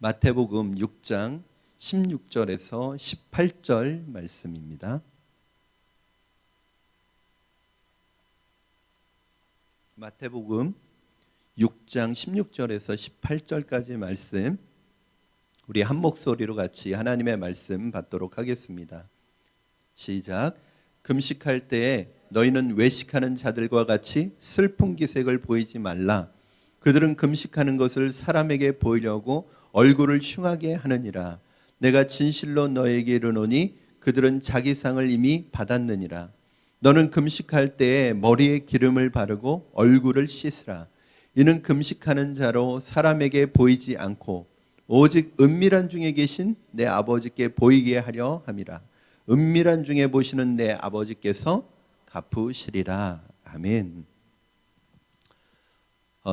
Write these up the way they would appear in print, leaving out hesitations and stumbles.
마태복음 6장 16절에서 18절 말씀입니다. 마태복음 6장 16절에서 18절까지 말씀, 우리 한 목소리로 같이 하나님의 말씀 받도록 하겠습니다. 시작. 금식할 때에 너희는 외식하는 자들과 같이 슬픈 기색을 보이지 말라. 그들은 금식하는 것을 사람에게 보이려고 얼굴을 흉하게 하느니라. 내가 진실로 너에게 이르노니 그들은 자기 상을 이미 받았느니라. 너는 금식할 때에 머리에 기름을 바르고 얼굴을 씻으라. 이는 금식하는 자로 사람에게 보이지 않고 오직 은밀한 중에 계신 내 아버지께 보이게 하려 함이라. 은밀한 중에 보시는 내 아버지께서 갚으시리라. 아멘.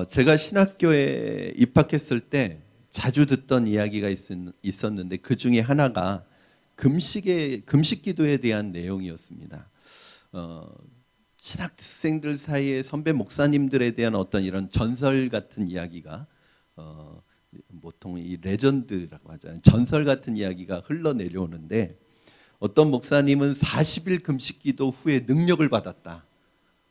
제가 신학교에 입학했을 때 자주 듣던 이야기가 있었는데 그 중에 하나가 금식 기도에 대한 내용이었습니다. 신학생들 사이에 선배 목사님들에 대한 어떤 이런 전설 같은 이야기가 보통 이 레전드라고 하잖아요. 전설 같은 이야기가 흘러내려오는데 어떤 목사님은 40일 금식 기도 후에 능력을 받았다.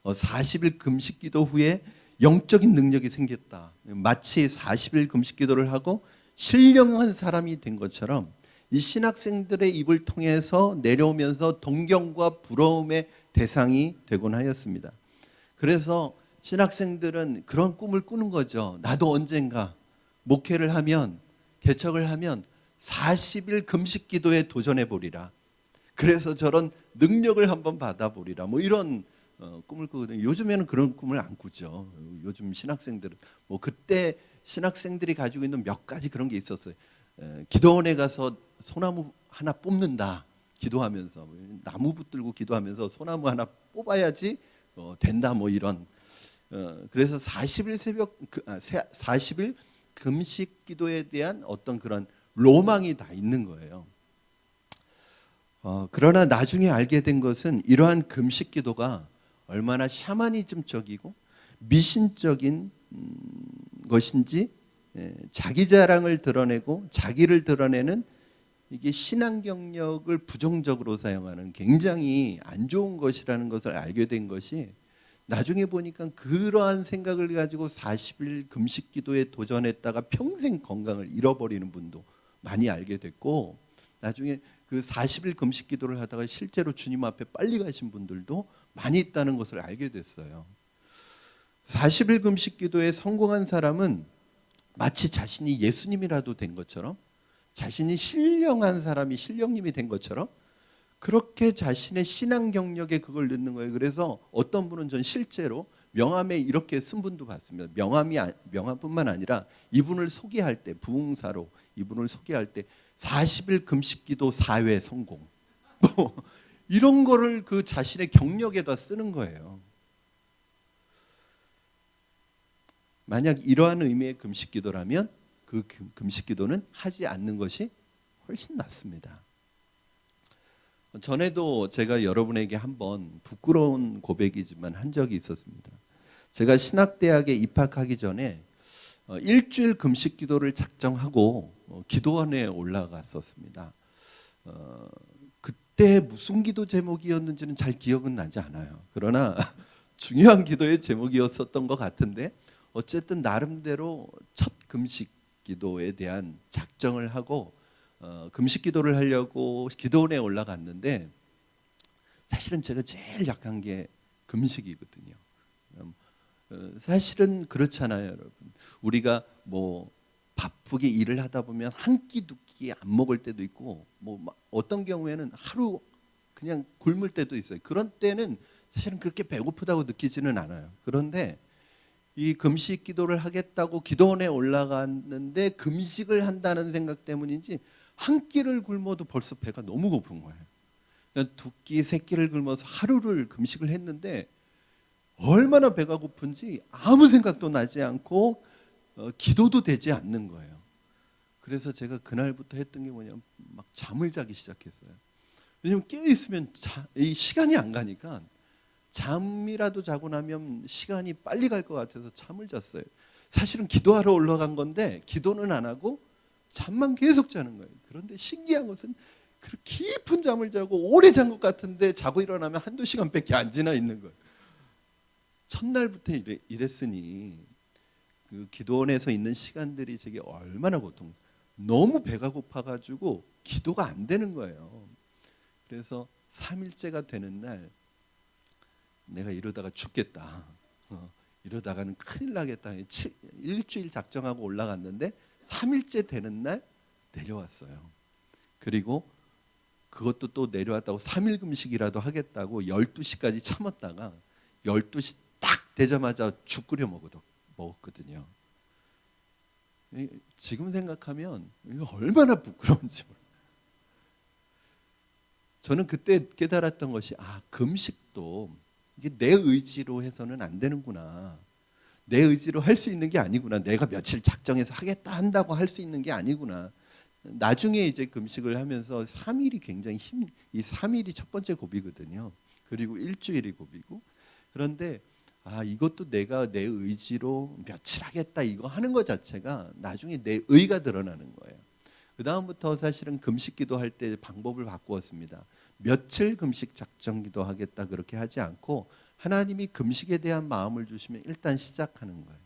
40일 금식 기도 후에 영적인 능력이 생겼다. 마치 40일 금식 기도를 하고 신령한 사람이 된 것처럼 이 신학생들의 입을 통해서 내려오면서 동경과 부러움의 대상이 되곤 하였습니다. 그래서 신학생들은 그런 꿈을 꾸는 거죠. 나도 언젠가 목회를 하면, 개척을 하면 40일 금식 기도에 도전해 보리라. 그래서 저런 능력을 한번 받아보리라. 뭐 이런 꿈을 꾸거든요. 요즘에는 그런 꿈을 안 꾸죠. 요즘 신학생들은 그때 신학생들이 가지고 있는 몇 가지 그런 게 있었어요. 기도원에 가서 소나무 하나 뽑는다. 기도하면서 나무 붙들고 기도하면서 소나무 하나 뽑아야지 된다. 뭐 이런. 그래서 40일 금식 기도에 대한 어떤 그런 로망이 다 있는 거예요. 그러나 나중에 알게 된 것은 이러한 금식 기도가 얼마나 샤머니즘적이고 미신적인 것인지, 자기 자랑을 드러내고 자기를 드러내는 이게 신앙 경력을 부정적으로 사용하는 굉장히 안 좋은 것이라는 것을 알게 된 것이, 나중에 보니까 그러한 생각을 가지고 40일 금식 기도에 도전했다가 평생 건강을 잃어버리는 분도 많이 알게 됐고, 나중에 그 40일 금식 기도를 하다가 실제로 주님 앞에 빨리 가신 분들도 많이 있다는 것을 알게 됐어요. 40일 금식 기도에 성공한 사람은 마치 자신이 예수님이라도 된 것처럼, 자신이 신령한 사람이 신령님이 된 것처럼 그렇게 자신의 신앙 경력에 그걸 넣는 거예요. 그래서 어떤 분은 전 실제로 명함에 이렇게 쓴 분도 봤습니다. 명함뿐만 아니라 이분을 소개할 때, 부흥사로 이분을 소개할 때 40일 금식 기도 4회 성공. 이런 거를 그 자신의 경력에다 쓰는 거예요. 만약 이러한 의미의 금식 기도라면 그 금식 기도는 하지 않는 것이 훨씬 낫습니다. 전에도 제가 여러분에게 한번 부끄러운 고백이지만 한 적이 있었습니다. 제가 신학대학에 입학하기 전에 일주일 금식 기도를 작정하고 기도원에 올라갔었습니다. 그때 무슨 기도 제목이었는지는 잘 기억은 나지 않아요. 그러나 중요한 기도의 제목이었었던 것 같은데, 어쨌든 나름대로 첫 금식 기도에 대한 작정을 하고 금식 기도를 하려고 기도원에 올라갔는데, 사실은 제가 제일 약한 게 금식이거든요. 사실은 그렇잖아요, 여러분. 우리가 바쁘게 일을 하다 보면 한 끼 두 끼 안 먹을 때도 있고, 어떤 경우에는 하루 그냥 굶을 때도 있어요. 그런 때는 사실은 그렇게 배고프다고 느끼지는 않아요. 그런데 이 금식 기도를 하겠다고 기도원에 올라갔는데 금식을 한다는 생각 때문인지 한 끼를 굶어도 벌써 배가 너무 고픈 거예요. 두 끼, 세 끼를 굶어서 하루를 금식을 했는데 얼마나 배가 고픈지 아무 생각도 나지 않고 기도도 되지 않는 거예요. 그래서 제가 그날부터 했던 게 뭐냐면 막 잠을 자기 시작했어요. 왜냐면 깨어있으면 이 시간이 안 가니까 잠이라도 자고 나면 시간이 빨리 갈 것 같아서 잠을 잤어요. 사실은 기도하러 올라간 건데 기도는 안 하고 잠만 계속 자는 거예요. 그런데 신기한 것은 그 깊은 잠을 자고 오래 잔 것 같은데 자고 일어나면 한두 시간밖에 안 지나 있는 거예요. 첫날부터 이랬으니 그 기도원에서 있는 시간들이 제게 얼마나 너무 배가 고파가지고 기도가 안 되는 거예요. 그래서 3일째가 되는 날 내가 이러다가 죽겠다. 이러다가는 큰일 나겠다. 일주일 작정하고 올라갔는데 3일째 되는 날 내려왔어요. 그리고 그것도 또 내려왔다고 3일 금식이라도 하겠다고 12시까지 참았다가 12시 딱 되자마자 죽 끓여 먹었거든요. 지금 생각하면 이거 얼마나 부끄러운지 몰라요. 저는 그때 깨달았던 것이 금식도 이게 내 의지로 해서는 안 되는구나. 내 의지로 할 수 있는 게 아니구나. 내가 며칠 작정해서 하겠다 한다고 할 수 있는 게 아니구나. 나중에 이제 금식을 하면서 3일이 굉장히 이 3일이 첫 번째 고비거든요. 그리고 일주일이 고비고. 그런데 이것도 내가 내 의지로 며칠 하겠다 이거 하는 것 자체가 나중에 내 의가 드러나는 거예요. 그 다음부터 사실은 금식기도 할 때 방법을 바꾸었습니다. 며칠 금식 작정기도 하겠다 그렇게 하지 않고 하나님이 금식에 대한 마음을 주시면 일단 시작하는 거예요.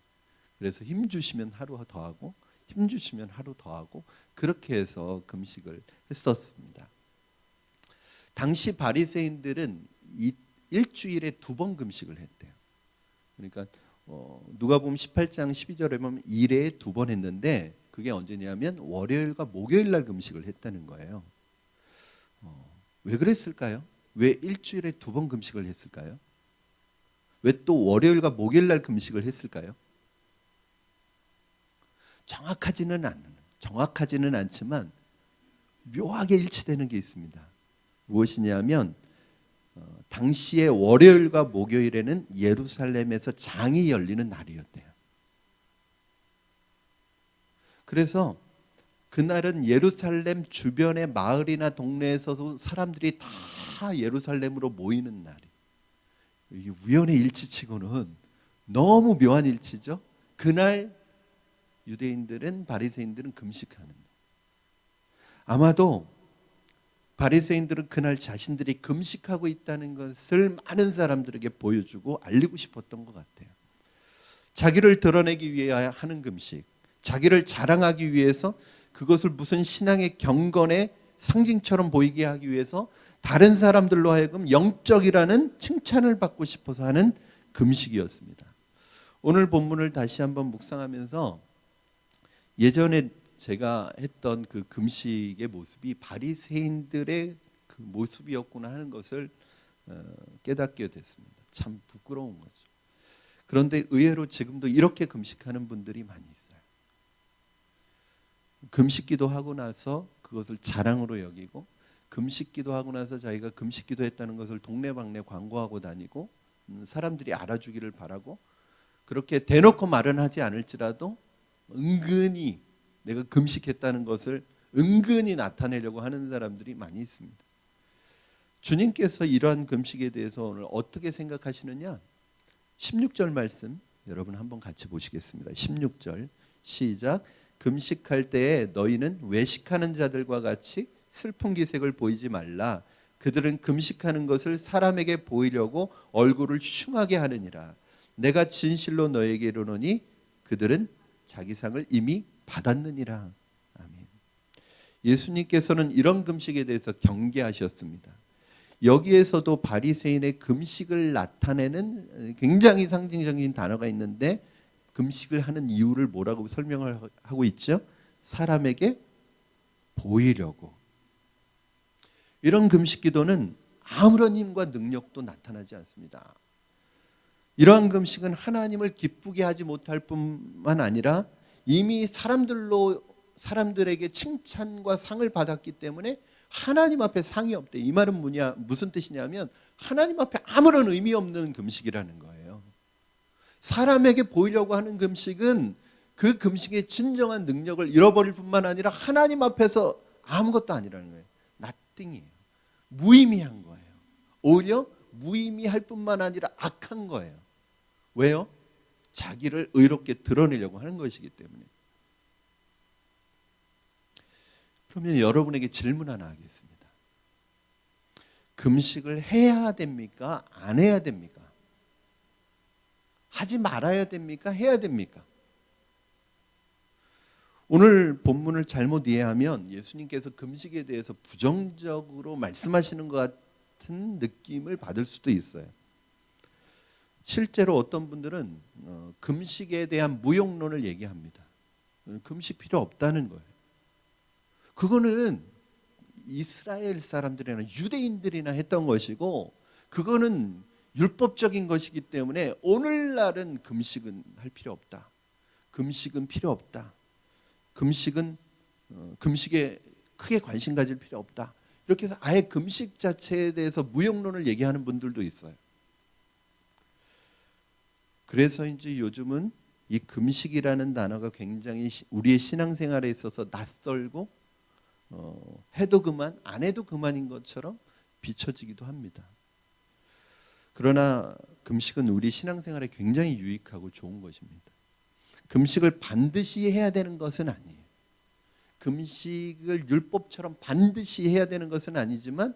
그래서 힘 주시면 하루 더 하고 힘 주시면 하루 더 하고 그렇게 해서 금식을 했었습니다. 당시 바리새인들은 일주일에 2번 금식을 했대요. 그러니까 누가복음 18장 12절에 보면 일에 2번 했는데 그게 언제냐면 월요일과 목요일 날 금식을 했다는 거예요. 왜 그랬을까요? 왜 일주일에 2번 금식을 했을까요? 왜 또 월요일과 목요일 날 금식을 했을까요? 정확하지는 않지만 묘하게 일치되는 게 있습니다. 무엇이냐면 당시에 월요일과 목요일에는 예루살렘에서 장이 열리는 날이었대요. 그래서 그날은 예루살렘 주변의 마을이나 동네에서도 사람들이 다 예루살렘으로 모이는 날이. 이게 우연의 일치치고는 너무 묘한 일치죠. 그날 유대인들은 바리새인들은 금식하는. 아마도 바리새인들은 그날 자신들이 금식하고 있다는 것을 많은 사람들에게 보여주고 알리고 싶었던 것 같아요. 자기를 드러내기 위해 하는 금식, 자기를 자랑하기 위해서 그것을 무슨 신앙의 경건의 상징처럼 보이게 하기 위해서 다른 사람들로 하여금 영적이라는 칭찬을 받고 싶어서 하는 금식이었습니다. 오늘 본문을 다시 한번 묵상하면서 예전에 제가 했던 그 금식의 모습이 바리새인들의 그 모습이었구나 하는 것을 깨닫게 됐습니다. 참 부끄러운 거죠. 그런데 의외로 지금도 이렇게 금식하는 분들이 많이 있어요. 금식기도 하고 나서 그것을 자랑으로 여기고 금식기도 하고 나서 자기가 금식기도 했다는 것을 동네방네 광고하고 다니고 사람들이 알아주기를 바라고 그렇게 대놓고 말은 하지 않을지라도 은근히 내가 금식했다는 것을 은근히 나타내려고 하는 사람들이 많이 있습니다. 주님께서 이러한 금식에 대해서 오늘 어떻게 생각하시느냐? 16절 말씀 여러분 한번 같이 보시겠습니다. 16절 시작. 금식할 때에 너희는 외식하는 자들과 같이 슬픈 기색을 보이지 말라. 그들은 금식하는 것을 사람에게 보이려고 얼굴을 흉하게 하느니라. 내가 진실로 너에게 이르노니 그들은 자기 상을 이미 받았느니라. 아멘. 예수님께서는 이런 금식에 대해서 경계하셨습니다. 여기에서도 바리새인의 금식을 나타내는 굉장히 상징적인 단어가 있는데 금식을 하는 이유를 뭐라고 설명을 하고 있죠? 사람에게 보이려고. 이런 금식 기도는 아무런 힘과 능력도 나타나지 않습니다. 이러한 금식은 하나님을 기쁘게 하지 못할 뿐만 아니라 이미 사람들에게 칭찬과 상을 받았기 때문에 하나님 앞에 상이 없대. 이 말은 무슨 뜻이냐면 하나님 앞에 아무런 의미 없는 금식이라는 거예요. 사람에게 보이려고 하는 금식은 그 금식의 진정한 능력을 잃어버릴 뿐만 아니라 하나님 앞에서 아무것도 아니라는 거예요. nothing이에요. 무의미한 거예요. 오히려 무의미할 뿐만 아니라 악한 거예요. 왜요? 자기를 의롭게 드러내려고 하는 것이기 때문에. 그러면 여러분에게 질문 하나 하겠습니다. 금식을 해야 됩니까? 안 해야 됩니까? 하지 말아야 됩니까? 해야 됩니까? 오늘 본문을 잘못 이해하면 예수님께서 금식에 대해서 부정적으로 말씀하시는 것 같은 느낌을 받을 수도 있어요. 실제로 어떤 분들은 금식에 대한 무용론을 얘기합니다. 금식 필요 없다는 거예요. 그거는 이스라엘 사람들이나 유대인들이나 했던 것이고 그거는 율법적인 것이기 때문에 오늘날은 금식은 할 필요 없다. 금식은 필요 없다. 금식에 크게 관심 가질 필요 없다. 이렇게 해서 아예 금식 자체에 대해서 무용론을 얘기하는 분들도 있어요. 그래서 이제 요즘은 이 금식이라는 단어가 굉장히 우리의 신앙생활에 있어서 낯설고 해도 그만 안 해도 그만인 것처럼 비춰지기도 합니다. 그러나 금식은 우리 신앙생활에 굉장히 유익하고 좋은 것입니다. 금식을 반드시 해야 되는 것은 아니에요. 금식을 율법처럼 반드시 해야 되는 것은 아니지만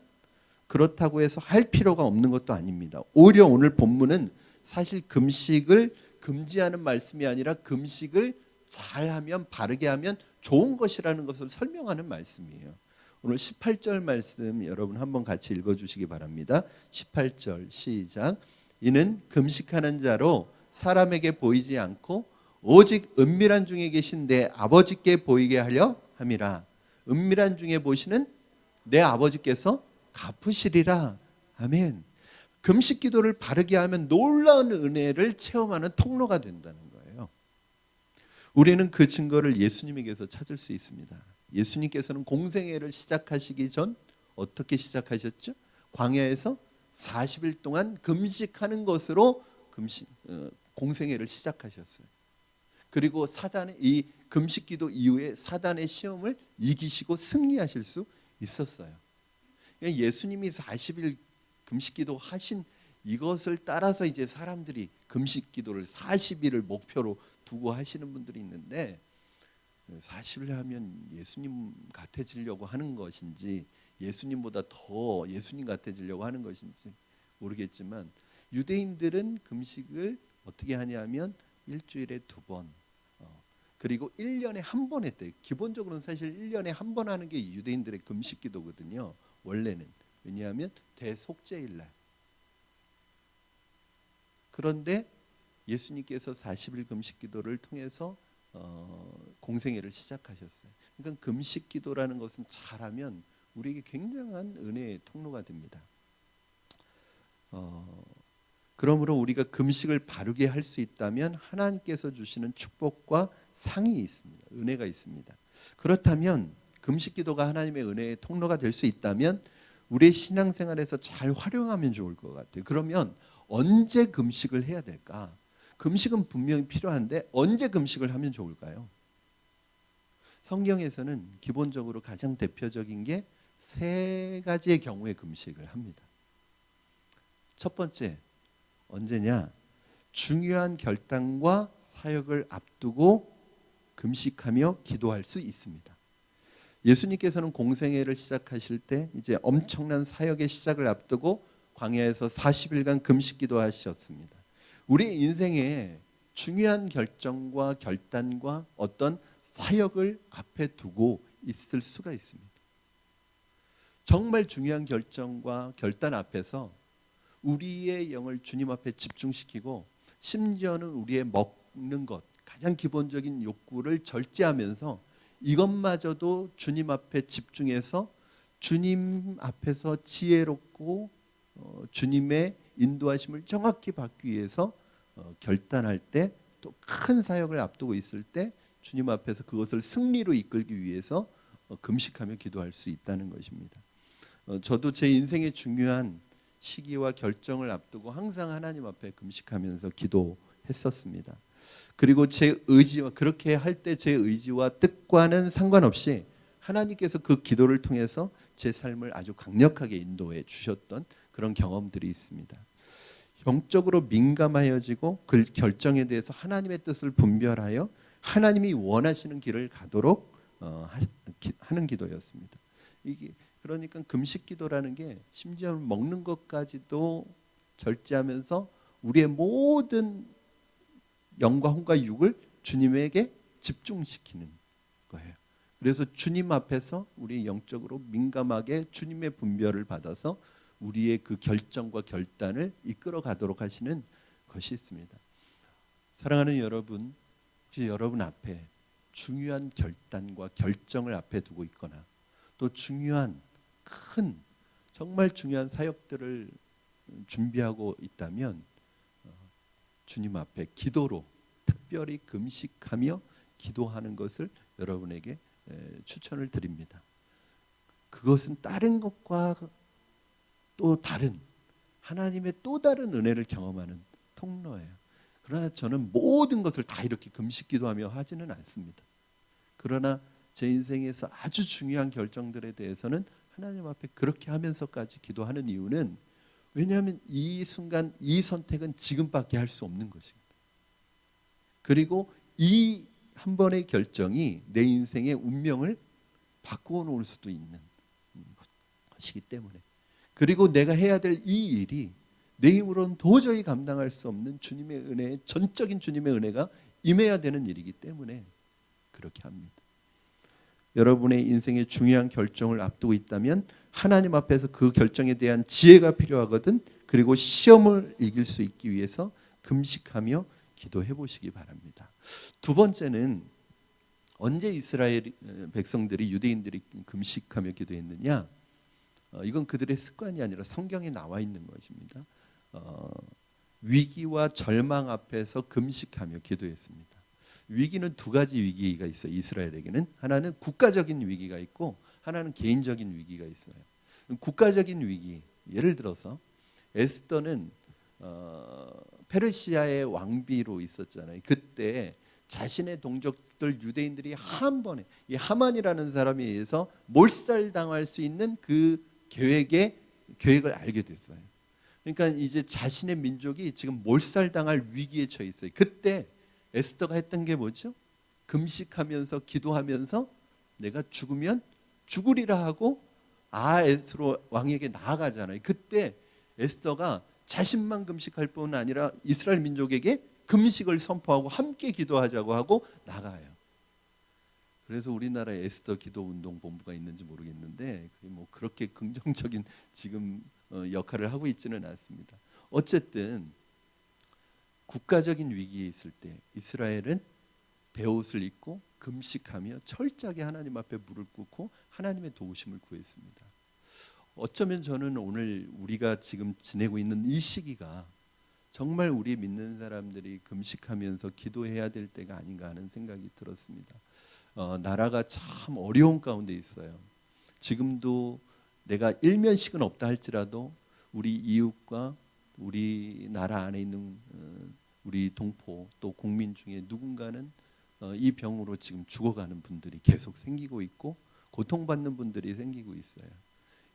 그렇다고 해서 할 필요가 없는 것도 아닙니다. 오히려 오늘 본문은 사실 금식을 금지하는 말씀이 아니라 금식을 잘하면 바르게 하면 좋은 것이라는 것을 설명하는 말씀이에요. 오늘 18절 말씀 여러분 한번 같이 읽어주시기 바랍니다. 18절 시작. 이는 금식하는 자로 사람에게 보이지 않고 오직 은밀한 중에 계신 내 아버지께 보이게 하려 함이라. 은밀한 중에 보시는 내 아버지께서 갚으시리라. 아멘. 금식 기도를 바르게 하면 놀라운 은혜를 체험하는 통로가 된다는 거예요. 우리는 그 증거를 예수님에게서 찾을 수 있습니다. 예수님께서는 공생애를 시작하시기 전 어떻게 시작하셨죠? 광야에서 40일 동안 금식하는 것으로 공생애를 시작하셨어요. 그리고 사단의 이 금식기도 이후에 사단의 시험을 이기시고 승리하실 수 있었어요. 예수님이 40일 금식기도 하신 이것을 따라서 이제 사람들이 금식기도를 40일을 목표로 두고 하시는 분들이 있는데 40일 하면 예수님 같아지려고 하는 것인지 예수님보다 더 예수님 같아지려고 하는 것인지 모르겠지만 유대인들은 금식을 어떻게 하냐면 일주일에 2번 그리고 1년에 한 번 했대요. 기본적으로는 사실 1년에 한 번 하는 게 유대인들의 금식 기도거든요. 원래는. 왜냐하면 대속죄일 날. 그런데 예수님께서 40일 금식 기도를 통해서 공생애를 시작하셨어요. 그러니까 금식 기도라는 것은 잘하면 우리에게 굉장한 은혜의 통로가 됩니다. 그러므로 우리가 금식을 바르게 할 수 있다면 하나님께서 주시는 축복과 상이 있습니다. 은혜가 있습니다. 그렇다면 금식 기도가 하나님의 은혜의 통로가 될 수 있다면 우리의 신앙생활에서 잘 활용하면 좋을 것 같아요. 그러면 언제 금식을 해야 될까? 금식은 분명히 필요한데 언제 금식을 하면 좋을까요? 성경에서는 기본적으로 가장 대표적인 게 3가지의 경우의 금식을 합니다. 첫 번째, 언제냐? 중요한 결단과 사역을 앞두고 금식하며 기도할 수 있습니다. 예수님께서는 공생애를 시작하실 때 이제 엄청난 사역의 시작을 앞두고 광야에서 40일간 금식 기도하셨습니다. 우리 인생에 중요한 결정과 결단과 어떤 사역을 앞에 두고 있을 수가 있습니다. 정말 중요한 결정과 결단 앞에서 우리의 영을 주님 앞에 집중시키고 심지어는 우리의 먹는 것, 가장 기본적인 욕구를 절제하면서 이것마저도 주님 앞에 집중해서 주님 앞에서 지혜롭고 주님의 인도하심을 정확히 받기 위해서 결단할 때 또 큰 사역을 앞두고 있을 때 주님 앞에서 그것을 승리로 이끌기 위해서 금식하며 기도할 수 있다는 것입니다. 저도 제 인생의 중요한 시기와 결정을 앞두고 항상 하나님 앞에 금식하면서 기도했었습니다. 그리고 제 의지와 그렇게 할 때 제 의지와 뜻과는 상관없이 하나님께서 그 기도를 통해서 제 삶을 아주 강력하게 인도해 주셨던 그런 경험들이 있습니다. 영적으로 민감하여지고 그 결정에 대해서 하나님의 뜻을 분별하여 하나님이 원하시는 길을 가도록 하는 기도였습니다. 이게 그러니까 금식 기도라는 게 심지어 먹는 것까지도 절제하면서 우리의 모든 영과 혼과 육을 주님에게 집중시키는 거예요. 그래서 주님 앞에서 우리 영적으로 민감하게 주님의 분별을 받아서 우리의 그 결정과 결단을 이끌어 가도록 하시는 것이 있습니다. 사랑하는 여러분, 혹시 여러분 앞에 중요한 결단과 결정을 앞에 두고 있거나 또 중요한 큰 정말 중요한 사역들을 준비하고 있다면 주님 앞에 기도로 특별히 금식하며 기도하는 것을 여러분에게 추천을 드립니다. 그것은 다른 것과 또 다른 하나님의 또 다른 은혜를 경험하는 통로예요. 그러나 저는 모든 것을 다 이렇게 금식 기도하며 하지는 않습니다. 그러나 제 인생에서 아주 중요한 결정들에 대해서는 하나님 앞에 그렇게 하면서까지 기도하는 이유는 왜냐하면 이 순간 이 선택은 지금밖에 할 수 없는 것입니다. 그리고 이 한 번의 결정이 내 인생의 운명을 바꾸어 놓을 수도 있는 것이기 때문에, 그리고 내가 해야 될 이 일이 내 힘으로는 도저히 감당할 수 없는 주님의 은혜, 전적인 주님의 은혜가 임해야 되는 일이기 때문에 그렇게 합니다. 여러분의 인생의 중요한 결정을 앞두고 있다면 하나님 앞에서 그 결정에 대한 지혜가 필요하거든. 그리고 시험을 이길 수 있기 위해서 금식하며 기도해 보시기 바랍니다. 두 번째는 언제 이스라엘 백성들이 유대인들이 금식하며 기도했느냐? 이건 그들의 습관이 아니라 성경에 나와 있는 것입니다. 위기와 절망 앞에서 금식하며 기도했습니다. 위기는 두 가지 위기가 있어요. 이스라엘에게는 하나는 국가적인 위기가 있고 하나는 개인적인 위기가 있어요. 국가적인 위기, 예를 들어서 에스더는 페르시아의 왕비로 있었잖아요. 그때 자신의 동족들 유대인들이 한 번에 이 하만이라는 사람에 의해서 몰살당할 수 있는 그 계획을 알게 됐어요. 그러니까 이제 자신의 민족이 지금 몰살당할 위기에 처해 있어요. 그때 에스더가 했던 게 뭐죠? 금식하면서 기도하면서 내가 죽으면 죽으리라 하고 아에스로 왕에게 나아가잖아요. 그때 에스더가 자신만 금식할 뿐 아니라 이스라엘 민족에게 금식을 선포하고 함께 기도하자고 하고 나가요. 그래서 우리나라에 에스더 기도운동 본부가 있는지 모르겠는데 뭐 그렇게 긍정적인 지금 역할을 하고 있지는 않습니다. 어쨌든 국가적인 위기에 있을 때 이스라엘은 베옷을 입고 금식하며 철저하게 하나님 앞에 무릎 꿇고 하나님의 도우심을 구했습니다. 어쩌면 저는 오늘 우리가 지금 지내고 있는 이 시기가 정말 우리 믿는 사람들이 금식하면서 기도해야 될 때가 아닌가 하는 생각이 들었습니다. 나라가 참 어려운 가운데 있어요. 지금도 내가 일면식은 없다 할지라도 우리 이웃과 우리 나라 안에 있는 우리 동포 또 국민 중에 누군가는 이 병으로 지금 죽어가는 분들이 계속 생기고 있고 고통받는 분들이 생기고 있어요.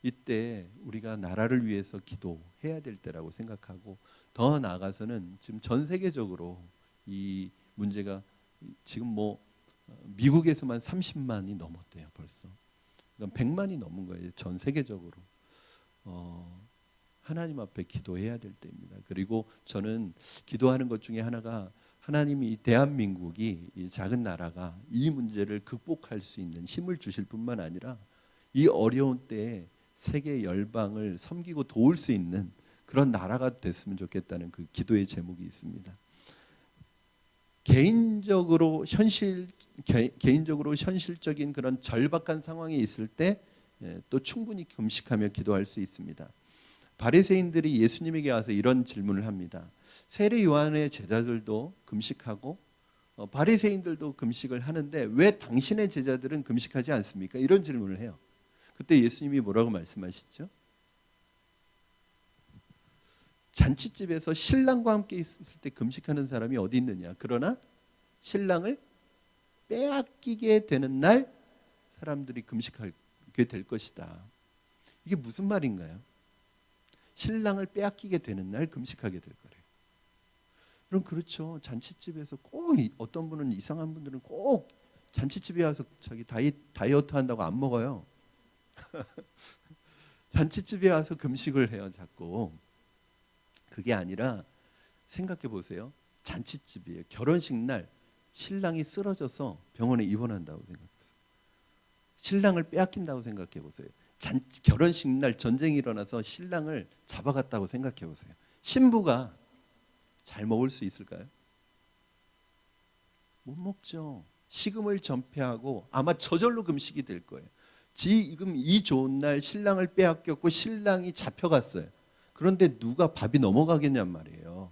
이때 우리가 나라를 위해서 기도해야 될 때라고 생각하고, 더 나아가서는 지금 전 세계적으로 이 문제가 지금 뭐 미국에서만 30만이 넘었대요 벌써. 그러니까 100만이 넘은 거예요 전 세계적으로. 하나님 앞에 기도해야 될 때입니다. 그리고 저는 기도하는 것 중에 하나가 하나님이 대한민국이 이 작은 나라가 이 문제를 극복할 수 있는 힘을 주실 뿐만 아니라 이 어려운 때에 세계 열방을 섬기고 도울 수 있는 그런 나라가 됐으면 좋겠다는 그 기도의 제목이 있습니다. 개인적으로 현실적인 그런 절박한 상황에 있을 때 또 충분히 금식하며 기도할 수 있습니다. 바리새인들이 예수님에게 와서 이런 질문을 합니다. 세례 요한의 제자들도 금식하고 바리새인들도 금식을 하는데 왜 당신의 제자들은 금식하지 않습니까? 이런 질문을 해요. 그때 예수님이 뭐라고 말씀하시죠? 잔치집에서 신랑과 함께 있을 때 금식하는 사람이 어디 있느냐? 그러나 신랑을 빼앗기게 되는 날 사람들이 금식하게 될 것이다. 이게 무슨 말인가요? 신랑을 빼앗기게 되는 날 금식하게 될 거래요. 그럼 그렇죠. 잔치집에서 꼭 어떤 분은 이상한 분들은 꼭 잔치집에 와서 자기 다이어트 한다고 안 먹어요. 잔치집에 와서 금식을 해요, 자꾸. 그게 아니라 생각해 보세요. 잔치집이에요. 결혼식 날 신랑이 쓰러져서 병원에 입원한다고 생각해 보세요. 신랑을 빼앗긴다고 생각해 보세요. 결혼식 날 전쟁이 일어나서 신랑을 잡아갔다고 생각해 보세요. 신부가 잘 먹을 수 있을까요? 못 먹죠. 식음을 전폐하고 아마 저절로 금식이 될 거예요. 지금 이 좋은 날 신랑을 빼앗겼고 신랑이 잡혀갔어요. 그런데 누가 밥이 넘어가겠냔 말이에요.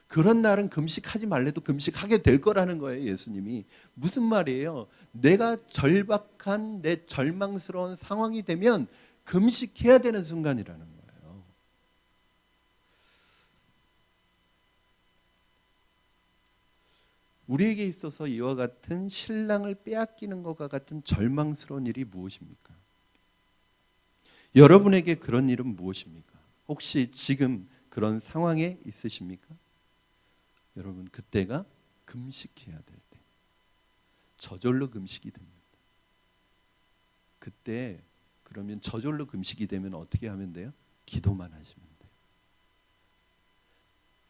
그런 날은 금식하지 말래도 금식하게 될 거라는 거예요, 예수님이. 무슨 말이에요? 내가 절박한 내 절망스러운 상황이 되면 금식해야 되는 순간이라는 거예요. 우리에게 있어서 이와 같은 신랑을 빼앗기는 것과 같은 절망스러운 일이 무엇입니까? 여러분에게 그런 일은 무엇입니까? 혹시 지금 그런 상황에 있으십니까? 여러분, 그때가 금식해야 될 때, 저절로 금식이 됩니다. 그때 그러면 저절로 금식이 되면 어떻게 하면 돼요? 기도만 하시면 돼요.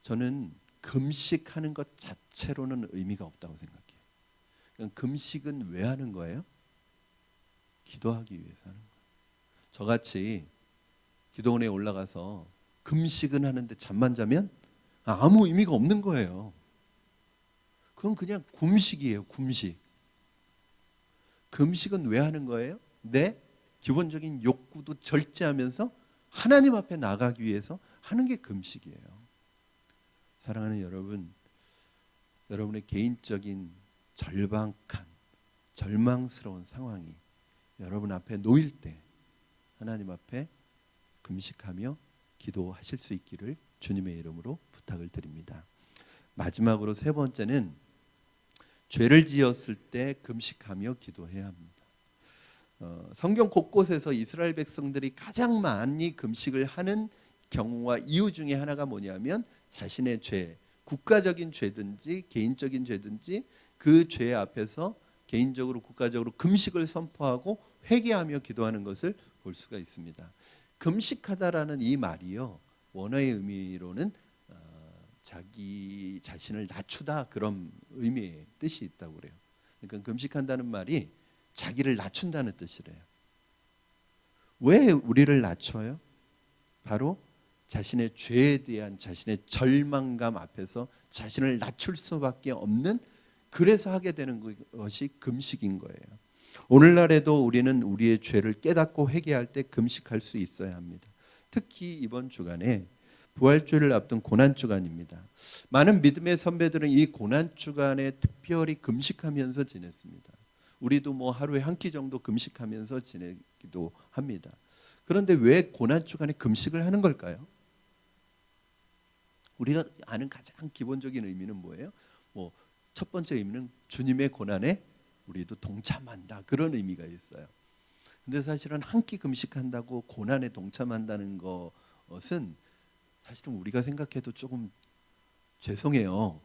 저는 금식하는 것 자체로는 의미가 없다고 생각해요. 그러니까 금식은 왜 하는 거예요? 기도하기 위해서 하는 거예요. 저같이 기도원에 올라가서 금식은 하는데 잠만 자면 아무 의미가 없는 거예요. 그건 그냥 굼식이에요. 굼식. 금식은 왜 하는 거예요? 내 기본적인 욕구도 절제하면서 하나님 앞에 나가기 위해서 하는 게 금식이에요. 사랑하는 여러분, 여러분의 개인적인 절박한 절망스러운 상황이 여러분 앞에 놓일 때 하나님 앞에 금식하며 기도하실 수 있기를 주님의 이름으로 부탁을 드립니다. 마지막으로 세 번째는 죄를 지었을 때 금식하며 기도해야 합니다. 성경 곳곳에서 이스라엘 백성들이 가장 많이 금식을 하는 경우와 이유 중에 하나가 뭐냐면 자신의 죄, 국가적인 죄든지 개인적인 죄든지 그 죄 앞에서 개인적으로 국가적으로 금식을 선포하고 회개하며 기도하는 것을 볼 수가 있습니다. 금식하다라는 이 말이요, 원어의 의미로는 자기 자신을 낮추다, 그런 의미의 뜻이 있다고 그래요. 그러니까 금식한다는 말이 자기를 낮춘다는 뜻이래요. 왜 우리를 낮춰요? 바로 자신의 죄에 대한 자신의 절망감 앞에서 자신을 낮출 수밖에 없는, 그래서 하게 되는 것이 금식인 거예요. 오늘날에도 우리는 우리의 죄를 깨닫고 회개할 때 금식할 수 있어야 합니다. 특히 이번 주간에 부활주일을 앞둔 고난주간입니다. 많은 믿음의 선배들은 이 고난주간에 특별히 금식하면서 지냈습니다. 우리도 뭐 하루에 한 끼 정도 금식하면서 지내기도 합니다. 그런데 왜 고난주간에 금식을 하는 걸까요? 우리가 아는 가장 기본적인 의미는 뭐예요? 첫 번째 의미는 주님의 고난에 우리도 동참한다, 그런 의미가 있어요. 근데 사실은 한 끼 금식한다고 고난에 동참한다는 것은 사실은 우리가 생각해도 조금 죄송해요.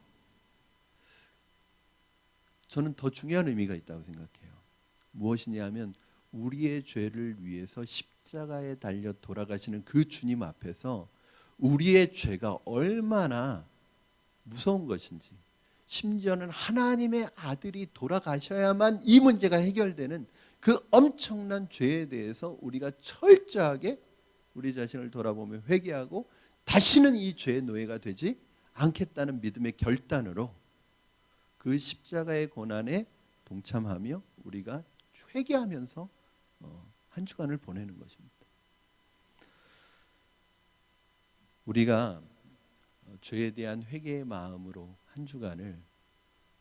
저는 더 중요한 의미가 있다고 생각해요. 무엇이냐면 우리의 죄를 위해서 십자가에 달려 돌아가시는 그 주님 앞에서 우리의 죄가 얼마나 무서운 것인지, 심지어는 하나님의 아들이 돌아가셔야만 이 문제가 해결되는 그 엄청난 죄에 대해서 우리가 철저하게 우리 자신을 돌아보며 회개하고 다시는 이 죄의 노예가 되지 않겠다는 믿음의 결단으로 그 십자가의 고난에 동참하며 우리가 회개하면서 한 주간을 보내는 것입니다. 우리가 죄에 대한 회개의 마음으로 한 주간을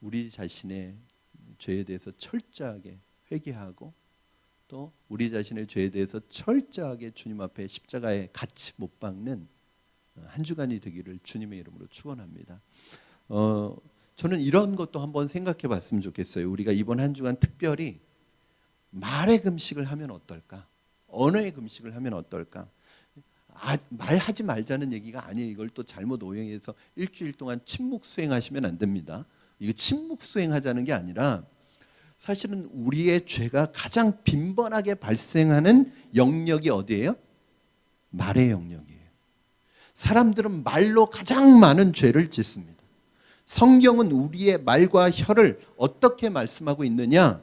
우리 자신의 죄에 대해서 철저하게 회개하고 또 우리 자신의 죄에 대해서 철저하게 주님 앞에 십자가에 같이 못 박는 한 주간이 되기를 주님의 이름으로 축원합니다. 저는 이런 것도 한번 생각해 봤으면 좋겠어요. 우리가 이번 한 주간 특별히 말의 금식을 하면 어떨까? 언어의 금식을 하면 어떨까? 말하지 말자는 얘기가 아니에요. 이걸 또 잘못 오해해서 일주일 동안 침묵 수행하시면 안 됩니다. 이거 침묵 수행하자는 게 아니라 사실은 우리의 죄가 가장 빈번하게 발생하는 영역이 어디예요? 말의 영역이에요. 사람들은 말로 가장 많은 죄를 짓습니다. 성경은 우리의 말과 혀를 어떻게 말씀하고 있느냐?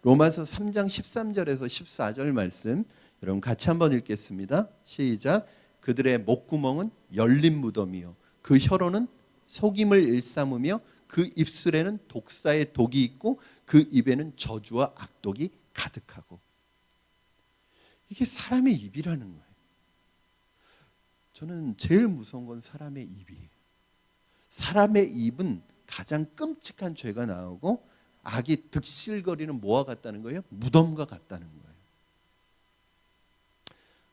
로마서 3장 13절에서 14절 말씀 여러분 같이 한번 읽겠습니다. 시작. 그들의 목구멍은 열린 무덤이요 그 혀로는 속임을 일삼으며 그 입술에는 독사의 독이 있고 그 입에는 저주와 악독이 가득하고. 이게 사람의 입이라는 거예요. 저는 제일 무서운 건 사람의 입이에요. 사람의 입은 가장 끔찍한 죄가 나오고 악이 득실거리는 뭐와 같다는 거예요? 무덤과 같다는 거예요.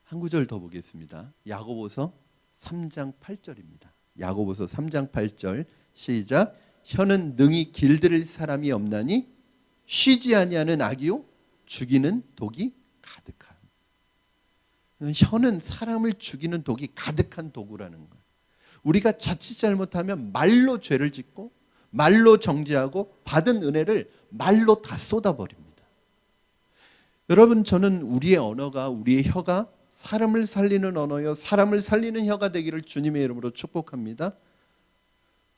한 구절 더 보겠습니다. 야고보서 3장 8절입니다. 야고보서 3장 8절 시작. 혀는 능히 길들일 사람이 없나니 쉬지 아니하는 악이요 죽이는 독이 가득한. 혀는 사람을 죽이는 독이 가득한 도구라는 거예요. 우리가 자칫 잘못하면 말로 죄를 짓고 말로 정죄하고 받은 은혜를 말로 다 쏟아버립니다. 여러분, 저는 우리의 언어가, 우리의 혀가 사람을 살리는 언어요 사람을 살리는 혀가 되기를 주님의 이름으로 축복합니다.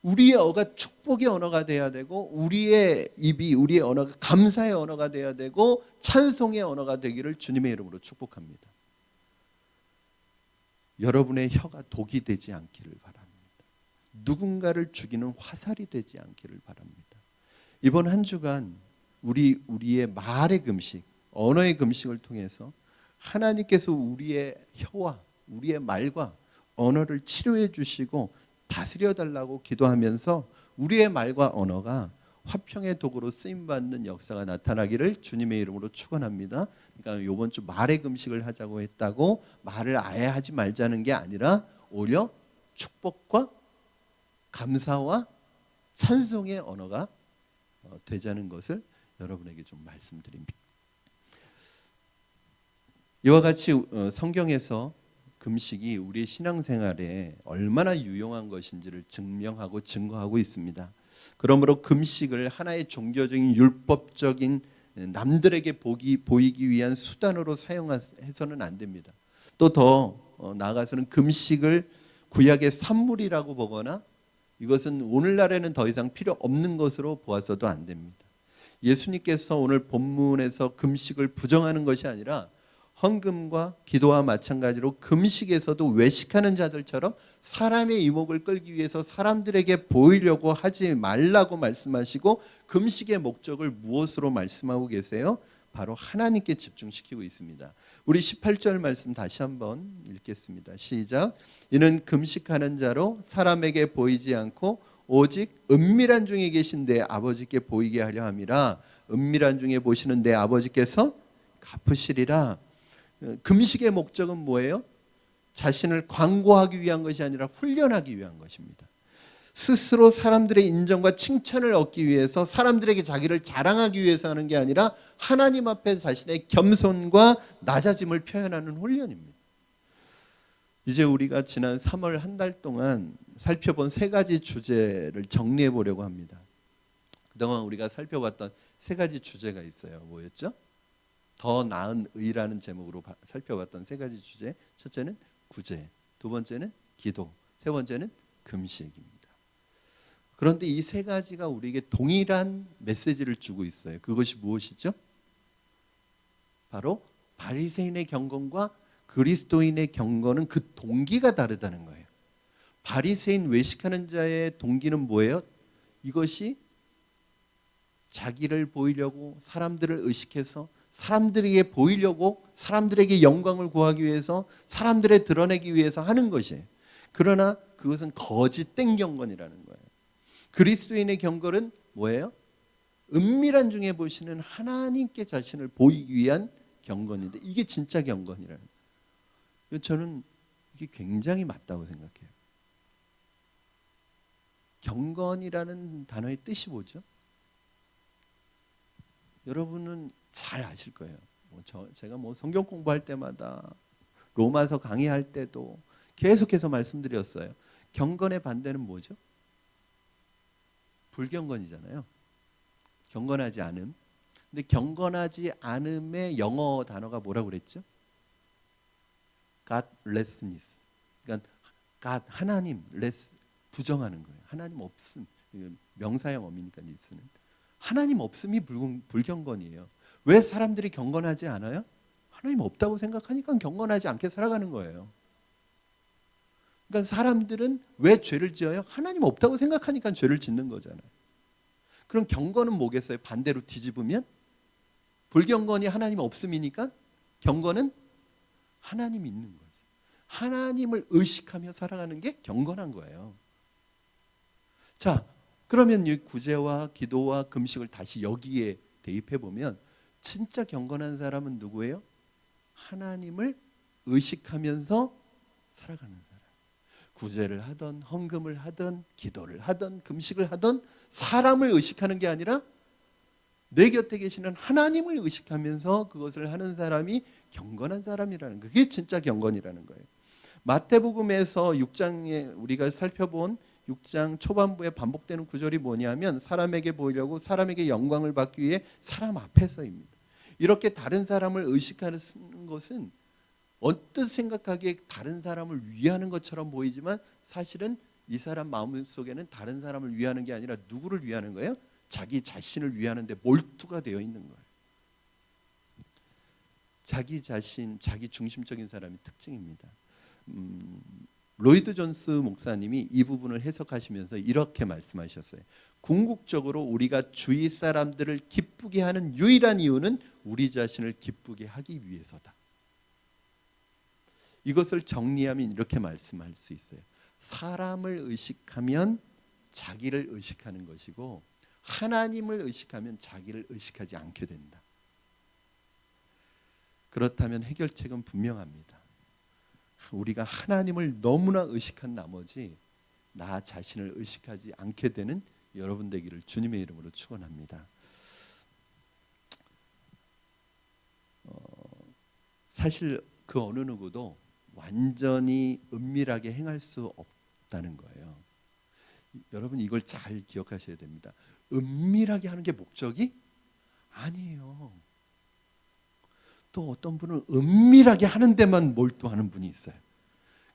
우리의 언어가 축복의 언어가 돼야 되고 우리의 입이, 우리의 언어가 감사의 언어가 돼야 되고 찬송의 언어가 되기를 주님의 이름으로 축복합니다. 여러분의 혀가 독이 되지 않기를 바랍니다. 누군가를 죽이는 화살이 되지 않기를 바랍니다. 이번 한 주간 우리의 말의 금식, 언어의 금식을 통해서 하나님께서 우리의 혀와 우리의 말과 언어를 치료해 주시고 다스려 달라고 기도하면서 우리의 말과 언어가 화평의 도구로 쓰임받는 역사가 나타나기를 주님의 이름으로 축원합니다. 그러니까 이번 주 말의 금식을 하자고 했다고 말을 아예 하지 말자는 게 아니라 오히려 축복과 감사와 찬송의 언어가 되자는 것을 여러분에게 좀 말씀드립니다. 이와 같이 성경에서 금식이 우리의 신앙생활에 얼마나 유용한 것인지를 증명하고 증거하고 있습니다. 그러므로 금식을 하나의 종교적인 율법적인 남들에게 보이기 위한 수단으로 사용해서는 안 됩니다. 또 더 나아가서는 금식을 구약의 산물이라고 보거나 이것은 오늘날에는 더 이상 필요 없는 것으로 보아서도 안 됩니다. 예수님께서 오늘 본문에서 금식을 부정하는 것이 아니라 헌금과 기도와 마찬가지로 금식에서도 외식하는 자들처럼 사람의 이목을 끌기 위해서 사람들에게 보이려고 하지 말라고 말씀하시고 금식의 목적을 무엇으로 말씀하고 계세요? 바로 하나님께 집중시키고 있습니다. 우리 18절 말씀 다시 한번 읽겠습니다. 시작. 이는 금식하는 자로 사람에게 보이지 않고 오직 은밀한 중에 계신 내 아버지께 보이게 하려 함이라. 은밀한 중에 보시는 내 아버지께서 갚으시리라. 금식의 목적은 뭐예요? 자신을 광고하기 위한 것이 아니라 훈련하기 위한 것입니다. 스스로 사람들의 인정과 칭찬을 얻기 위해서 사람들에게 자기를 자랑하기 위해서 하는 게 아니라 하나님 앞에 자신의 겸손과 낮아짐을 표현하는 훈련입니다. 이제 우리가 지난 3월 한 달 동안 살펴본 세 가지 주제를 정리해 보려고 합니다. 그동안 우리가 살펴봤던 세 가지 주제가 있어요. 뭐였죠? 더 나은 의라는 제목으로 살펴봤던 세 가지 주제. 첫째는 구제, 두 번째는 기도, 세 번째는 금식입니다. 그런데 이 세 가지가 우리에게 동일한 메시지를 주고 있어요. 그것이 무엇이죠? 바로 바리새인의 경건과 그리스도인의 경건은 그 동기가 다르다는 거예요. 바리새인 외식하는 자의 동기는 뭐예요? 이것이 자기를 보이려고 사람들을 의식해서 사람들에게 보이려고 사람들에게 영광을 구하기 위해서 사람들에 드러내기 위해서 하는 것이에요. 그러나 그것은 거짓된 경건이라는 거예요. 그리스도인의 경건은 뭐예요? 은밀한 중에 보시는 하나님께 자신을 보이기 위한 경건인데 이게 진짜 경건이라는 거예요. 저는 이게 굉장히 맞다고 생각해요. 경건이라는 단어의 뜻이 뭐죠? 여러분은 잘 아실 거예요. 제가 성경 공부할 때마다 로마서 강의할 때도 계속해서 말씀드렸어요. 경건의 반대는 뭐죠? 불경건이잖아요. 경건하지 않음. 근데 경건하지 않음의 영어 단어가 뭐라고 그랬죠? godlessness. 그러니까 God, 하나님, less, 부정하는 거예요. 하나님 없음. 명사형 어미니까 니스는. 하나님 없음이 불경건이에요. 왜 사람들이 경건하지 않아요? 하나님 없다고 생각하니까 경건하지 않게 살아가는 거예요. 그러니까 사람들은 왜 죄를 지어요? 하나님 없다고 생각하니까 죄를 짓는 거잖아요. 그럼 경건은 뭐겠어요? 반대로 뒤집으면 불경건이 하나님 없음이니까 경건은 하나님 있는 거죠. 하나님을 의식하며 살아가는 게 경건한 거예요. 자, 그러면 이 구제와 기도와 금식을 다시 여기에 대입해 보면 진짜 경건한 사람은 누구예요? 하나님을 의식하면서 살아가는 사람. 구제를 하던 헌금을 하던 기도를 하던 금식을 하던 사람을 의식하는 게 아니라 내 곁에 계시는 하나님을 의식하면서 그것을 하는 사람이 경건한 사람이라는 거예요. 그게 진짜 경건이라는 거예요. 마태복음에서 6장에 우리가 살펴본 6장 초반부에 반복되는 구절이 뭐냐면 사람에게 보이려고 사람에게 영광을 받기 위해 사람 앞에서입니다. 이렇게 다른 사람을 의식하는 것은 언뜻 생각하기에 다른 사람을 위하는 것처럼 보이지만 사실은 이 사람 마음속에는 다른 사람을 위하는 게 아니라 누구를 위하는 거예요? 자기 자신을 위하는데 몰두가 되어 있는 거예요. 자기 자신, 자기 중심적인 사람이 특징입니다. 로이드 존스 목사님이 이 부분을 해석하시면서 이렇게 말씀하셨어요. 궁극적으로 우리가 주위 사람들을 기쁘게 하는 유일한 이유는 우리 자신을 기쁘게 하기 위해서다. 이것을 정리하면 이렇게 말씀할 수 있어요. 사람을 의식하면 자기를 의식하는 것이고 하나님을 의식하면 자기를 의식하지 않게 된다. 그렇다면 해결책은 분명합니다. 우리가 하나님을 너무나 의식한 나머지 나 자신을 의식하지 않게 되는 여러분 되기를 주님의 이름으로 축원합니다. 사실 그 어느 누구도 완전히 은밀하게 행할 수 없다는 거예요. 여러분 이걸 잘 기억하셔야 됩니다. 은밀하게 하는 게 목적이 아니에요. 또 어떤 분은 은밀하게 하는 데만 몰두하는 분이 있어요.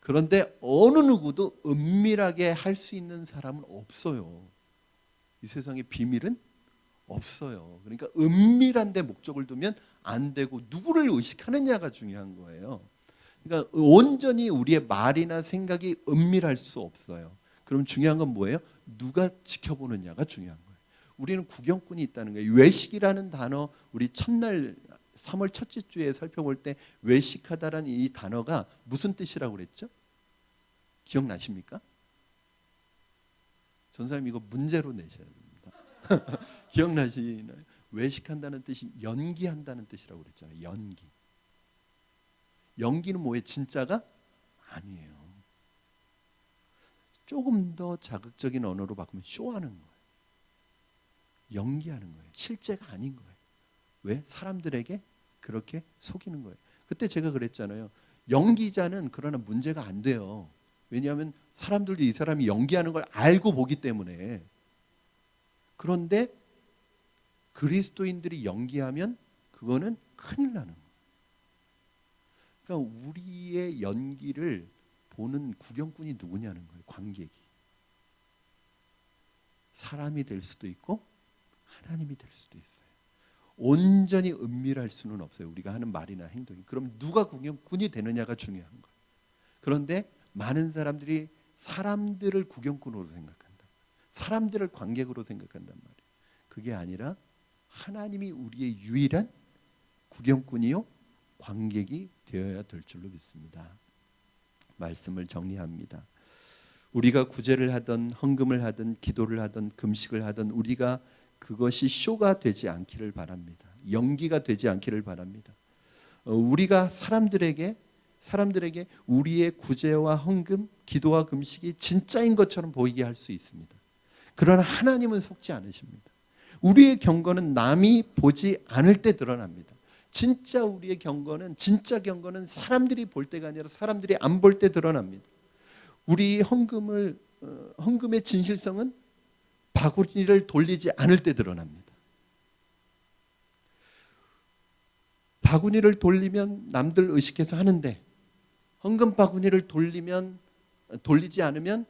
그런데 어느 누구도 은밀하게 할 수 있는 사람은 없어요. 이 세상에 비밀은 없어요. 그러니까 은밀한 데 목적을 두면 안 되고 누구를 의식하느냐가 중요한 거예요. 그러니까 온전히 우리의 말이나 생각이 은밀할 수 없어요. 그럼 중요한 건 뭐예요? 누가 지켜보느냐가 중요한 거예요. 우리는 구경꾼이 있다는 거예요. 외식이라는 단어 우리 첫날 3월 첫째 주에 살펴볼 때 외식하다라는 이 단어가 무슨 뜻이라고 그랬죠? 기억나십니까? 전사님 이거 문제로 내셔야 됩니다. 기억나시나요? 외식한다는 뜻이 연기한다는 뜻이라고 그랬잖아요. 연기. 연기는 뭐예요? 진짜가 아니에요. 조금 더 자극적인 언어로 바꾸면 쇼하는 거예요. 연기하는 거예요. 실제가 아닌 거예요. 왜? 사람들에게 그렇게 속이는 거예요. 그때 제가 그랬잖아요. 연기자는 그러나 문제가 안 돼요. 왜냐하면 사람들도 이 사람이 연기하는 걸 알고 보기 때문에. 그런데 그리스도인들이 연기하면 그거는 큰일 나는 거예요. 그러니까 우리의 연기를 보는 구경꾼이 누구냐는 거예요. 관객이. 사람이 될 수도 있고 하나님이 될 수도 있어요. 온전히 은밀할 수는 없어요. 우리가 하는 말이나 행동이. 그럼 누가 구경꾼이 되느냐가 중요한 거예요. 그런데 많은 사람들이 사람들을 구경꾼으로 생각한다. 사람들을 관객으로 생각한단 말이에요. 그게 아니라 하나님이 우리의 유일한 구경꾼이요 관객이 되어야 될 줄로 믿습니다. 말씀을 정리합니다. 우리가 구제를 하든 헌금을 하든 기도를 하든 금식을 하든 우리가 그것이 쇼가 되지 않기를 바랍니다. 연기가 되지 않기를 바랍니다. 우리가 사람들에게 우리의 구제와 헌금, 기도와 금식이 진짜인 것처럼 보이게 할 수 있습니다. 그러나 하나님은 속지 않으십니다. 우리의 경건은 남이 보지 않을 때 드러납니다. 진짜 우리의 경건은 경건은 사람들이 볼 때가 아니라 사람들이 안 볼 때 드러납니다. 우리 헌금의 진실성은 바구니를 돌리지 않을 때 드러납니다. 바구니를 돌리면 남들 의식해서 하는데 헌금 바구니를 돌리지 않으면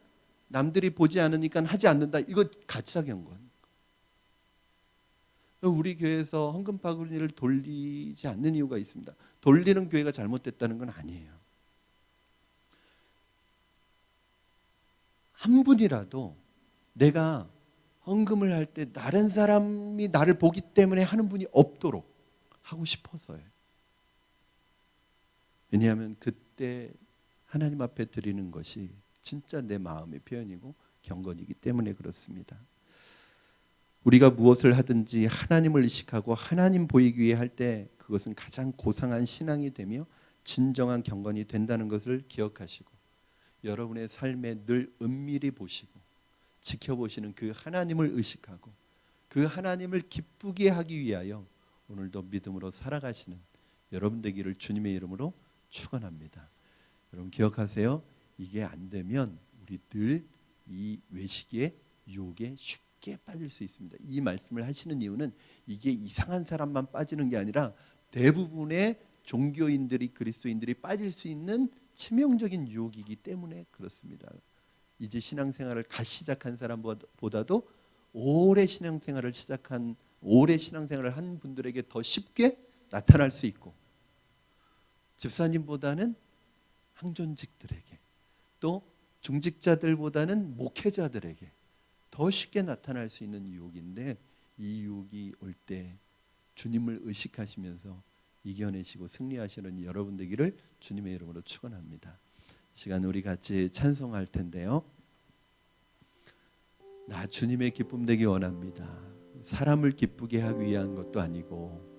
남들이 보지 않으니까 하지 않는다. 이거 가짜 경건. 우리 교회에서 헌금 바구니를 돌리지 않는 이유가 있습니다. 돌리는 교회가 잘못됐다는 건 아니에요. 한 분이라도 내가 헌금을 할 때 다른 사람이 나를 보기 때문에 하는 분이 없도록 하고 싶어서요. 왜냐하면 그때 하나님 앞에 드리는 것이 진짜 내 마음의 표현이고 경건이기 때문에 그렇습니다. 우리가 무엇을 하든지 하나님을 의식하고 하나님 보이기 위해 할 때 그것은 가장 고상한 신앙이 되며 진정한 경건이 된다는 것을 기억하시고 여러분의 삶에 늘 은밀히 보시고 지켜보시는 그 하나님을 의식하고 그 하나님을 기쁘게 하기 위하여 오늘도 믿음으로 살아가시는 여러분 되기를 주님의 이름으로 축원합니다. 여러분 기억하세요. 이게 안 되면 우리 늘 이 외식의 유혹에 쉽게 빠질 수 있습니다. 이 말씀을 하시는 이유는 이게 이상한 사람만 빠지는 게 아니라 대부분의 종교인들이 그리스도인들이 빠질 수 있는 치명적인 유혹이기 때문에 그렇습니다. 이제 신앙생활을 갓 시작한 사람보다도 오래 신앙생활을 한 분들에게 더 쉽게 나타날 수 있고 집사님보다는 항존직들에게 또 중직자들보다는 목회자들에게 더 쉽게 나타날 수 있는 유혹인데 이 유혹이 올 때 주님을 의식하시면서 이겨내시고 승리하시는 여러분 되기를 주님의 이름으로 축원합니다. 시간 우리 같이 찬송할 텐데요. 나 주님의 기쁨 되기 원합니다. 사람을 기쁘게 하기 위한 것도 아니고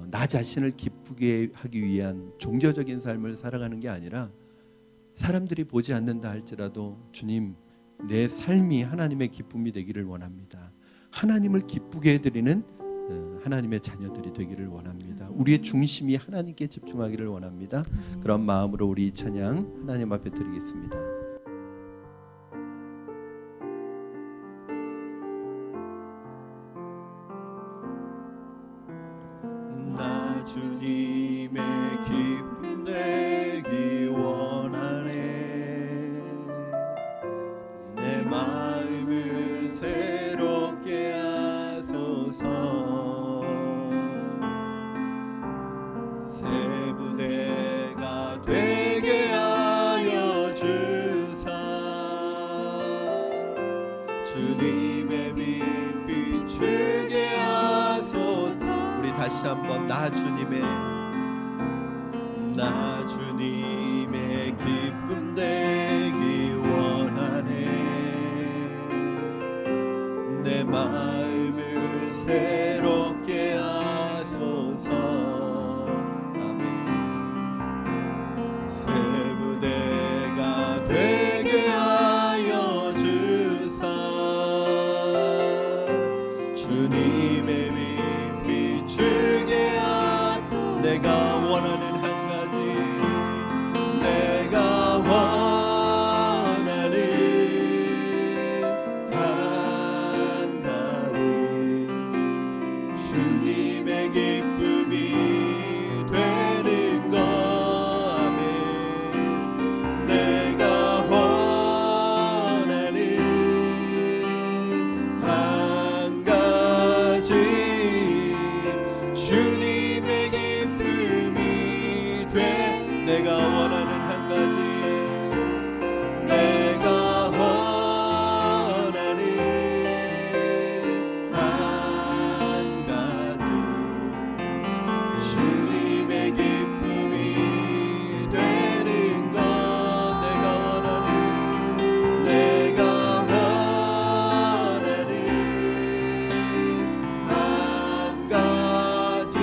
나 자신을 기쁘게 하기 위한 종교적인 삶을 살아가는 게 아니라 사람들이 보지 않는다 할지라도 주님 내 삶이 하나님의 기쁨이 되기를 원합니다. 하나님을 기쁘게 해드리는 하나님의 자녀들이 되기를 원합니다. 우리의 중심이 하나님께 집중하기를 원합니다. 그런 마음으로 우리 이 찬양 하나님 앞에 드리겠습니다. 나 주님의 기쁨 되기 원하네. 내 마음을 새롭게 하소서. 새 부대가 되게 하여 주사. 주님의 빛 비추게 하소서. 우리 다시 한번 나 주님의 기쁨 되기 원하네. 내 마음을 새롭게 하소서. 아멘. 새 부대가 되게 하여 주사. 주님의 빛 비추게 하소서. 내가 원하는 한 가지 주님의 기쁨이 되는 것. 아멘. 내가 원하는 한 가지 주님의 기쁨이 내가 원하는 한 가지 주님의 기쁨이 되는 것. 내가 원하는 한 가지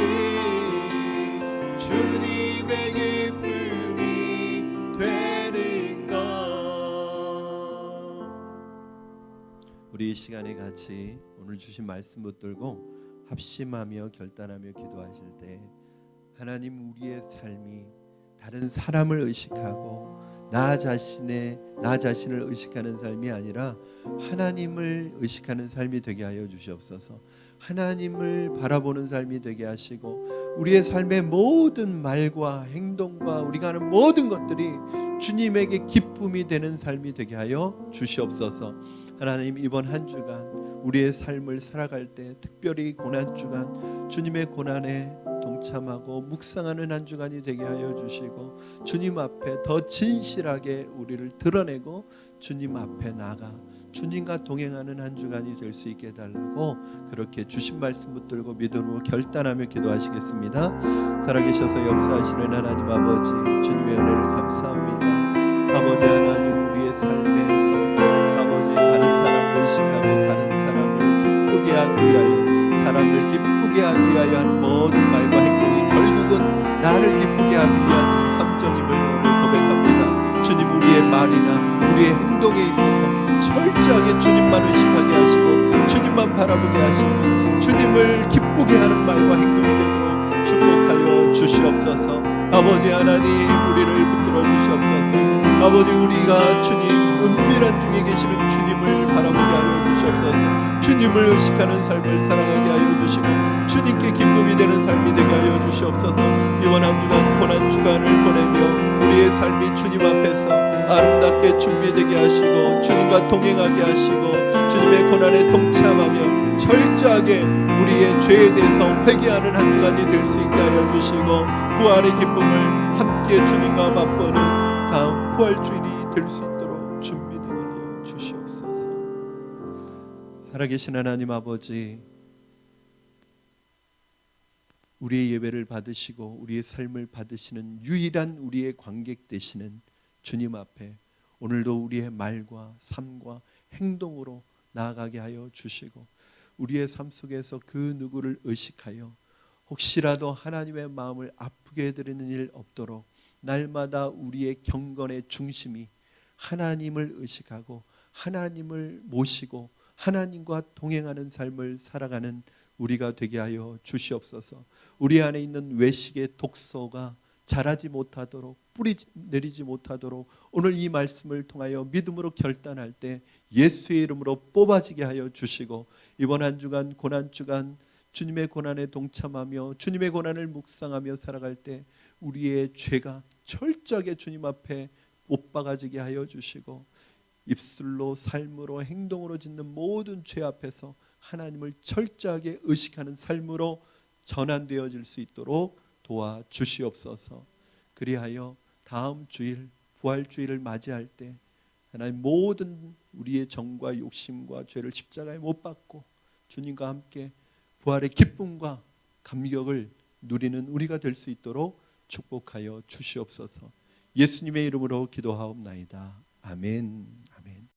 주님의 기쁨이 되는 것. 우리 이 시간에 같이 오늘 주신 말씀 붙들고 합심하며 결단하며 기도하실 때 하나님 우리의 삶이 다른 사람을 의식하고 나 자신을 의식하는 삶이 아니라 하나님을 의식하는 삶이 되게 하여 주시옵소서. 하나님을 바라보는 삶이 되게 하시고 우리의 삶의 모든 말과 행동과 우리가 하는 모든 것들이 주님에게 기쁨이 되는 삶이 되게 하여 주시옵소서. 하나님, 이번 한 주간 우리의 삶을 살아갈 때, 특별히 고난주간 주님의 고난에 동참하고 묵상하는 한 주간이 되게 하여 주시고, 주님 앞에 더 진실하게 우리를 드러내고 주님 앞에 나가 주님과 동행하는 한 주간이 될 수 있게 해달라고, 그렇게 주신 말씀 붙들고 믿음으로 결단하며 기도하시겠습니다. 살아계셔서 역사하시는 하나님 아버지, 주님의 은혜를 감사합니다. 아버지 하나님, 우리의 삶에서 아버지 다른 사람을 의식하고 다른 사람을 기쁘게 하기 위하여, 사람을 기쁘게 하기 위하여 하는 모든 말과 행동이 결국은 나를 기쁘게 하기 위한 함정임을 오늘 고백합니다. 주님, 우리의 말이나 우리의 행동에 있어서 철저하게 주님만 의식하게 하시고 주님만 바라보게 하시고 주님을 기쁘게 하는 말과 행동이 되도록 축복하여 주시옵소서. 아버지 하나님, 우리를 붙들어 주시옵소서. 아버지, 우리가 주님 은밀한 중에 계시는 주님을 바라보게 하여 주시옵소서. 주님을 의식하는 삶을 살아가게 하여 주시고 주님께 기쁨이 되는 삶이 되게 하여 주시옵소서. 이번 한 주간 고난 주간을 보내며 우리의 삶이 주님 앞에서 아름답게 준비되게 하시고 주님과 동행하게 하시고 주님의 고난에 동참하며 철저하게 우리의 죄에 대해서 회개하는 한 주간이 될 수 있게 하여 주시고, 부활의 기쁨을 함께 주님과 맛보는 다음 부활주일이 될 수 있도록 준비되게 하여 주시옵소서. 살아계신 하나님 아버지, 우리의 예배를 받으시고 우리의 삶을 받으시는 유일한 우리의 관객 되시는 주님 앞에 오늘도 우리의 말과 삶과 행동으로 나아가게 하여 주시고, 우리의 삶 속에서 그 누구를 의식하여 혹시라도 하나님의 마음을 아프게 해드리는 일 없도록 날마다 우리의 경건의 중심이 하나님을 의식하고 하나님을 모시고 하나님과 동행하는 삶을 살아가는 우리가 되게 하여 주시옵소서. 우리 안에 있는 외식의 독소가 자라지 못하도록, 뿌리 내리지 못하도록 오늘 이 말씀을 통하여 믿음으로 결단할 때 예수의 이름으로 뽑아지게 하여 주시고, 이번 한 주간 고난 주간 주님의 고난에 동참하며 주님의 고난을 묵상하며 살아갈 때 우리의 죄가 철저하게 주님 앞에 못 박아지게 하여 주시고, 입술로 삶으로 행동으로 짓는 모든 죄 앞에서 하나님을 철저하게 의식하는 삶으로 전환되어질 수 있도록 도와주시옵소서. 그리하여 다음 주일 부활주일을 맞이할 때 하나님, 모든 우리의 정과 욕심과 죄를 십자가에 못 박고 주님과 함께 부활의 기쁨과 감격을 누리는 우리가 될 수 있도록 축복하여 주시옵소서. 예수님의 이름으로 기도하옵나이다. 아멘.